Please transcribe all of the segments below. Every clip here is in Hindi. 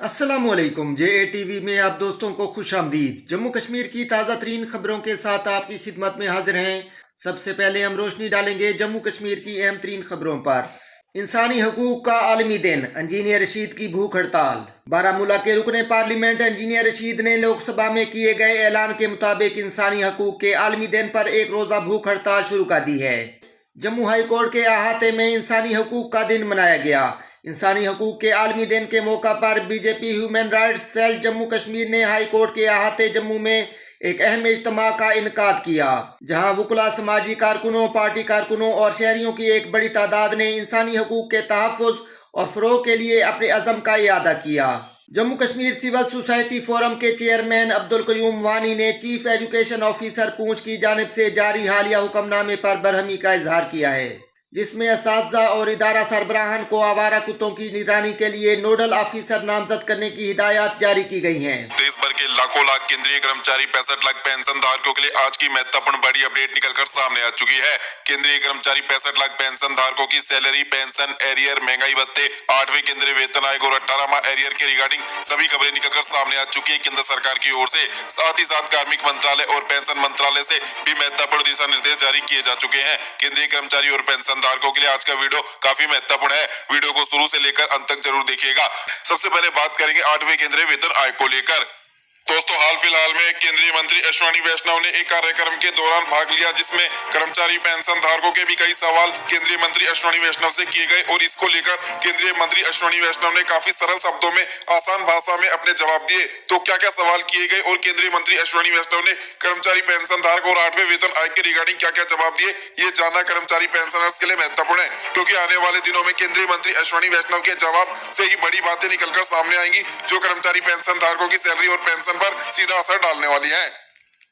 अस्सलामुअलैकुम। JATV में आप दोस्तों को खुश आमदीद। जम्मू कश्मीर की ताज़ा तरीन खबरों के साथ आपकी खिदमत में हाजिर हैं। सबसे पहले हम रोशनी डालेंगे जम्मू कश्मीर की अहम तरीन खबरों पर। इंसानी हकूक का आलमी दिन, इंजीनियर रशीद की भूख हड़ताल। बारामूला के रुकने पार्लियामेंट इंजीनियर रशीद ने लोकसभा में किए गए ऐलान के मुताबिक इंसानी हकूक के आलमी दिन पर एक रोज़ा भूख हड़ताल शुरू कर दी है। जम्मू हाई कोर्ट के अहाते में इंसानी हकूक का दिन मनाया गया। इंसानी हकूक के आलमी दिन के मौका पर BJP human rights cell Jammu Kashmir ने हाई कोर्ट के अहाते जम्मू में एक अहम इज्तिमा का इनकाद किया, जहां वुकला, समाजी कारकुनों, पार्टी कारकुनों और शहरियों की एक बड़ी तादाद ने इंसानी हकूक के तहफ़्फ़ुज़ और फ़रोग़ के लिए अपने अज़म का इयादा किया। Jammu Kashmir civil society forum के चेयरमैन अब्दुल क़य्यूम वानी ने चीफ एजुकेशन ऑफिसर पूंछ की जानिब से जारी हालिया हुक्मनामे पर बरहमी का इजहार किया है, जिसमें असातिज़ा और इदारा सरबराहान को आवारा कुत्तों की निगरानी के लिए नोडल ऑफिसर नामजद करने की हिदायत जारी की गई हैं। देश भर के लाखों लाख केंद्रीय कर्मचारी 65 लाख पेंशन धारकों के लिए आज की महत्वपूर्ण बड़ी अपडेट निकलकर सामने आ चुकी है। केंद्रीय कर्मचारी 65 लाख पेंशन धारकों की सैलरी, पेंशन, एरियर, महंगाई भत्ते, 8वें केंद्रीय वेतन आयोग और 18वां एरियर के रिगार्डिंग सभी खबरें निकलकर सामने आ चुकी है केंद्र सरकार की ओर से। साथ ही साथ कार्मिक मंत्रालय और पेंशन मंत्रालय से भी महत्वपूर्ण दिशा निर्देश जारी किए जा चुके हैं। केंद्रीय कर्मचारी और पेंशन धारकों के लिए आज का वीडियो काफी महत्वपूर्ण है। वीडियो को शुरू से लेकर अंत तक जरूर देखिएगा। सबसे पहले बात करेंगे 8वें केंद्रीय वेतन आयोग को लेकर। दोस्तों, हाल फिलहाल में केंद्रीय मंत्री अश्विनी वैष्णव ने एक कार्यक्रम के दौरान भाग लिया, जिसमें कर्मचारी पेंशन धारकों के भी कई सवाल केंद्रीय मंत्री अश्विनी वैष्णव से किए गए और इसको लेकर केंद्रीय मंत्री अश्विनी वैष्णव ने काफी सरल शब्दों में, आसान भाषा में अपने जवाब दिए। तो क्या क्या सवाल किए गए और केंद्रीय मंत्री अश्विनी वैष्णव ने कर्मचारी पेंशन धारक और 8वें वेतन आयोग के रिगार्डिंग क्या क्या जवाब दिए, ये जानना कर्मचारी पेंशनर्स के लिए महत्वपूर्ण है, क्योंकि आने वाले दिनों में केंद्रीय मंत्री अश्विनी वैष्णव के जवाब से ही बड़ी बातें निकलकर सामने आएंगी, जो कर्मचारी पेंशन धारकों की सैलरी और पेंशन पर सीधा असर डालने वाली है।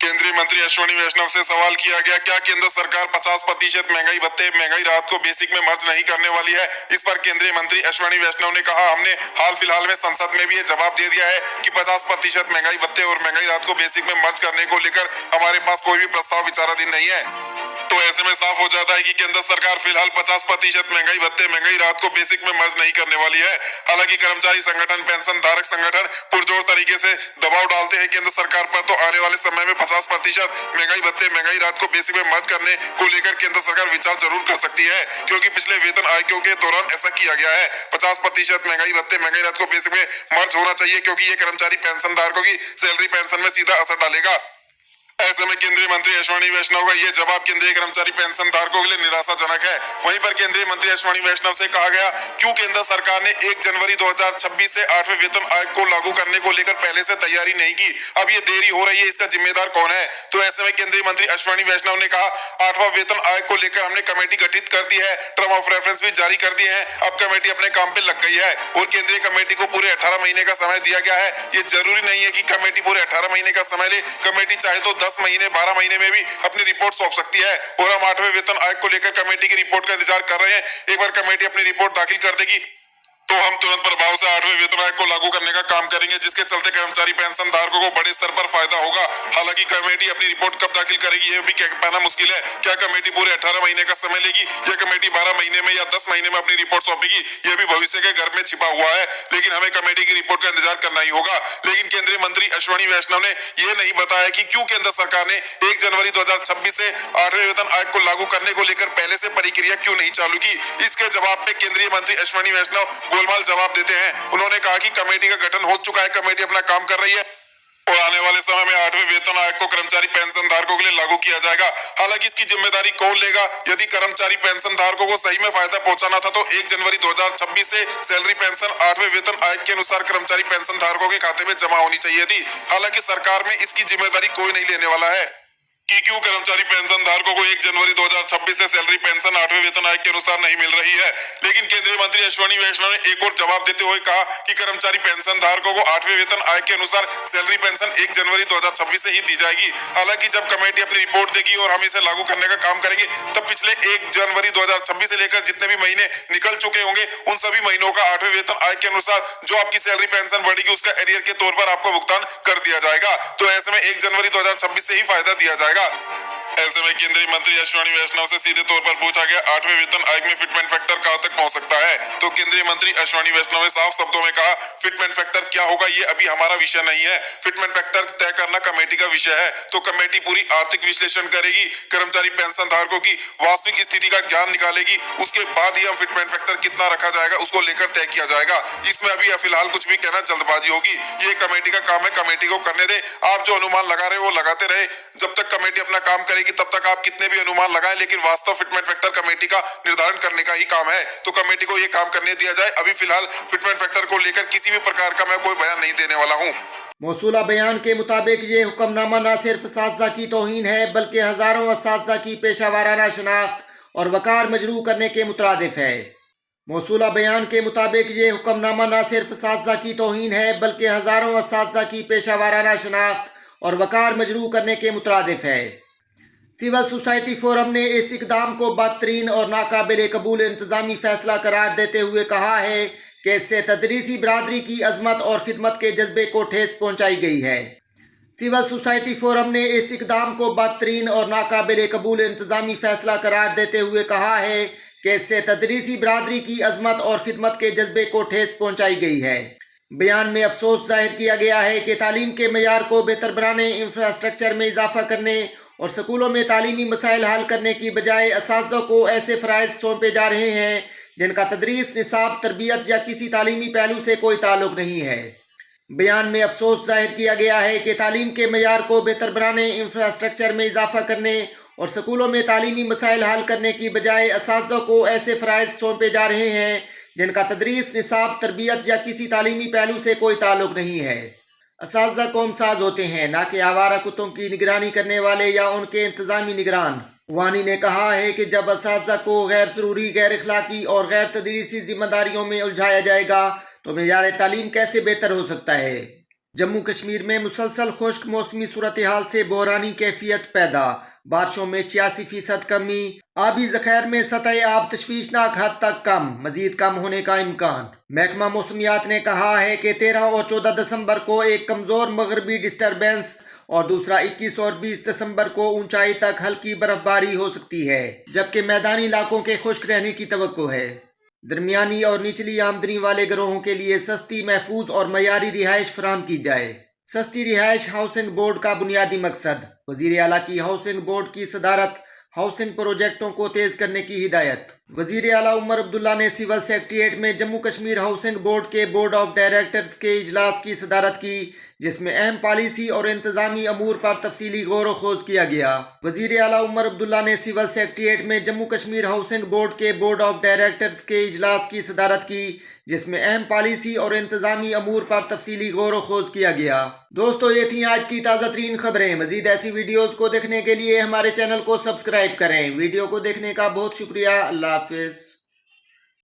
केंद्रीय मंत्री अश्विनी वैष्णव से सवाल किया गया, क्या केंद्र सरकार 50% महंगाई भत्ते, महंगाई राहत को बेसिक में मर्ज नहीं करने वाली है। इस पर केंद्रीय मंत्री अश्विनी वैष्णव ने कहा, हमने हाल फिलहाल में संसद में भी ये जवाब दे दिया है कि 50% महंगाई भत्ते और महंगाई राहत को बेसिक में मर्ज करने को लेकर हमारे पास कोई भी प्रस्ताव विचाराधीन नहीं है। तो ऐसे में साफ हो जाता है कि केंद्र सरकार फिलहाल 50% महंगाई भत्ते, महंगाई राहत को बेसिक में मर्ज नहीं करने वाली है। हालांकि कर्मचारी संगठन, पेंशन धारक संगठन पुरजोर तरीके से दबाव डालते हैं केंद्र सरकार पर, तो आने वाले समय में 50% महंगाई भत्ते, महंगाई राहत को बेसिक में मर्ज करने को लेकर केंद्र सरकार विचार जरूर कर सकती है, क्योंकि पिछले वेतन आयोगों के दौरान ऐसा किया गया है। 50% महंगाई भत्ते, महंगाई राहत को बेसिक में मर्ज होना चाहिए, क्योंकि ये कर्मचारी पेंशन धारकों की सैलरी, पेंशन में सीधा असर डालेगा। ऐसे में केंद्रीय मंत्री अश्विनी वैष्णव का यह जवाब केंद्रीय कर्मचारी पेंशन धारकों के लिए निराशाजनक है। वहीं पर केंद्रीय मंत्री अश्विनी वैष्णव से कहा गया, क्यों केंद्र सरकार ने 1 जनवरी 2026 से 8वें वेतन आयोग को लागू करने को लेकर पहले से तैयारी नहीं की, अब ये देरी हो रही है, इसका जिम्मेदार कौन है। तो ऐसे में केंद्रीय मंत्री अश्विनी वैष्णव ने कहा, 8वां वेतन आयोग को लेकर हमने कमेटी गठित कर दी है, टर्म ऑफ रेफरेंस भी जारी कर दिए हैं, अब कमेटी अपने काम पे लग गई है और केंद्रीय कमेटी को पूरे 18 महीने का समय दिया गया है। ये जरूरी नहीं है कि कमेटी पूरे 18 महीने का समय ले, कमेटी चाहे तो 10 महीने, 12 महीने में भी अपनी रिपोर्ट सौंप सकती है और हम 8वें वेतन आयोग को लेकर कमेटी की रिपोर्ट का इंतजार कर रहे हैं। एक बार कमेटी अपनी रिपोर्ट दाखिल कर देगी तो हम तुरंत प्रभाव से 8वें वेतन आयोग को लागू करने का काम करेंगे, जिसके चलते कर्मचारी पेंशन धारकों को बड़े स्तर पर फायदा होगा। हालांकि कमेटी अपनी रिपोर्ट कब दाखिल करेगी ये भी कहना मुश्किल है। क्या कमेटी पूरे 18 महीने का समय लेगी या कमेटी 12 महीने में या 10 महीने में अपनी रिपोर्ट सौंपेगी, यह भी भविष्य के घर में छिपा हुआ है, लेकिन हमें कमेटी की रिपोर्ट का इंतजार करना ही होगा। लेकिन केंद्रीय मंत्री अश्विनी वैष्णव ने यह नहीं बताया कि क्यों केंद्र सरकार ने 1 जनवरी 2026 से 8वें वेतन आयोग को लागू करने को लेकर पहले से प्रक्रिया क्यों नहीं चालू की। इसके जवाब में केंद्रीय मंत्री अश्विनी वैष्णव गोलमाल जवाब देते हैं। उन्होंने कहा कि कमेटी का गठन हो चुका है, कमेटी अपना काम कर रही है और आने वाले समय में 8वें वेतन आयोग को कर्मचारी पेंशन धारकों के लिए लागू किया जाएगा। हालांकि इसकी जिम्मेदारी कौन लेगा। यदि कर्मचारी पेंशन धारकों को सही में फायदा पहुंचाना था तो 1 जनवरी 2026 से सैलरी पेंशन 8वें वेतन आयोग के अनुसार कर्मचारी पेंशन धारकों के खाते में जमा होनी चाहिए थी। हालांकि सरकार में इसकी जिम्मेदारी कोई नहीं लेने वाला है कि क्यों कर्मचारी पेंशन धारकों को 1 जनवरी 2026 से सैलरी पेंशन 8वें वेतन आयोग के अनुसार नहीं मिल रही है। लेकिन केंद्रीय मंत्री अश्विनी वैष्णव ने एक और जवाब देते हुए कहा कि कर्मचारी पेंशन धारकों को 8वें वेतन आयोग के अनुसार सैलरी पेंशन 1 जनवरी 2026 से ही दी जाएगी। हालांकि जब कमेटी अपनी रिपोर्ट देगी और हम इसे लागू करने का काम करेंगे, तब पिछले 1 जनवरी 2026 से लेकर जितने भी महीने निकल चुके होंगे, उन सभी महीनों का 8वें वेतन आयोग के अनुसार जो आपकी सैलरी पेंशन बढ़ेगी उसका एरियर के तौर पर आपको भुगतान कर दिया जाएगा। तो ऐसे में 1 जनवरी 2026 से ही फायदा दिया जाएगा। ऐसे में केंद्रीय मंत्री अश्विनी वैष्णव से सीधे तौर पर पूछा गया 8वें वेतन आयोग में फिटमेंट फैक्टर कहां तक पहुंच सकता है, तो केंद्रीय मंत्री अश्विनी वैष्णव ने साफ शब्दों में कहा, फिटमेंट फैक्टर क्या होगा ये अभी हमारा विषय नहीं है। फिटमेंट फैक्टर तय करना कमेटी का विषय है, तो कमेटी पूरी आर्थिक विश्लेषण करेगी, कर्मचारी पेंशन धारकों की वास्तविक स्थिति का ज्ञान निकालेगी, उसके बाद ही हम फिटमेंट फैक्टर कितना रखा जाएगा उसको लेकर तय किया जाएगा। इसमें अभी फिलहाल कुछ भी कहना जल्दबाजी होगी। ये कमेटी का काम है, कमेटी को करने दे। आप जो अनुमान लगा रहे हो वो लगाते रहे, जब तक कमेटी अपना काम करेगी तब तक आप कितने भी अनुमान लगाएं, लेकिन वास्तव फिटमेंट फैक्टर कमेटी का निर्धारण करने का ही काम है, तो कमेटी को ये काम करने दिया जाए। अभी फिलहाल फिटमेंट फैक्टर को लेकर किसी भी प्रकार का मैं कोई बयान नहीं देने वाला हूँ। मौसूला बयान के मुताबिक ये हुक्मनामा न सिर्फ असातिज़ा की तौहीन है बल्कि हजारों असातिज़ा की पेशावराना शनाख्त और वकार मजरू करने के मुतरादिफ है। मौसूला बयान के मुताबिक ये हुक्मनामा न सिर्फ असातिज़ा की तौहीन है बल्कि हजारों असातिज़ा की पेशावराना शनाख्त और वकार मजरू करने के मुतरादिफ है। सिविल सोसाइटी फोरम ने इस इकदाम को बदतरीन और नाकाबिल कबूल इंतजामी फैसला करार देते हुए कहा है कि इससे तदरीसी बरादरी की अजमत और खिदमत के जज्बे को ठेस पहुंचाई गई है। सिविल सोसाइटी फोरम ने इस इकदाम को बदतरीन और नाकाबिल कबूल इंतजामी फैसला करार देते हुए कहा है कि इससे तदरीसी बरादरी की अजमत और खिदमत के जज्बे को ठेस पहुंचाई गई है। बयान में अफसोस जाहिर किया गया है कि तालीम के मयार को बेहतर बनाने, इंफ्रास्ट्रक्चर में इजाफा करने और स्कूलों में तालीमी मसाइल हल करने की बजाय असातिज़ा को ऐसे फ़राइज़ सौंपे जा रहे हैं जिनका तदरीस, निसाब, तरबियत या किसी तालीमी पहलू से कोई ताल्लुक नहीं है। बयान में अफसोस जाहिर किया गया है कि तालीम के मयार को बेहतर बनाने, इंफ्रास्ट्रक्चर में इजाफा करने और स्कूलों में तालीमी मसाइल हल करने की बजाय असातिज़ा को ऐसे फ़राइज़ सौंपे जा रहे हैं जिनका तदरीस, निसाब, तरबियत या किसी तालीमी पहलू से कोई ताल्लुक नहीं है। असातिज़ा कौमसाज होते हैं, ना कि आवारा कुत्तों की निगरानी करने वाले या उनके इंतजामी निगरान। वानी ने कहा है कि जब असातिज़ा को गैर ज़रूरी, गैर अखलाकी और गैर तदरीसी जिम्मेदारियों में उलझाया जाएगा तो मेयार तालीम कैसे बेहतर हो सकता है। जम्मू कश्मीर में मुसलसल खुश्क मौसमी सूरत हाल से बहरानी कैफियत पैदा, बारिशों में 86% कमी, आबी ज़ख़ायर में सतह आब तशवीशनाक हद तक कम, मजीद कम होने का इम्कान। महकमा मौसमियात ने कहा है कि 13 और 14 दिसंबर को एक कमज़ोर मगरबी डिस्टर्बेंस और दूसरा 21 और 20 दिसंबर को ऊंचाई तक हल्की बर्फबारी हो सकती है, जबकि मैदानी इलाकों के खुश्क रहने की तवक्को है। दरमियानी और निचली आमदनी वाले गिरोहों के लिए सस्ती, महफूज और मयारी रिहाइश फराहम की जाए। सस्ती रिहाइश हाउसिंग बोर्ड का बुनियादी मकसद। वज़ीर आला की हाउसिंग बोर्ड की सदारत, हाउसिंग प्रोजेक्टों को तेज करने की हिदायत। वज़ीर आला उमर अब्दुल्ला ने सिविल सेक्रेटेरिएट में जम्मू कश्मीर हाउसिंग बोर्ड के बोर्ड ऑफ डायरेक्टर्स के इजलास की सदारत की, जिसमें अहम पॉलिसी और इंतजामी अमूर पर तफसीली गौर व खोज किया गया। वज़ीर आला उमर अब्दुल्ला ने सिविल सेक्रेटेरिएट में जम्मू कश्मीर हाउसिंग बोर्ड के बोर्ड ऑफ डायरेक्टर्स के इजलास की सदारत की, जिसमें अहम पॉलिसी और इंतजामी अमूर पर तफसीली गौर व खोज किया गया। दोस्तों, ये थी आज की ताज़ा तरीन खबरें। मजीद ऐसी वीडियोज़ को देखने के लिए हमारे चैनल को सब्सक्राइब करें। वीडियो को देखने का बहुत शुक्रिया। अल्लाह हाफिज़।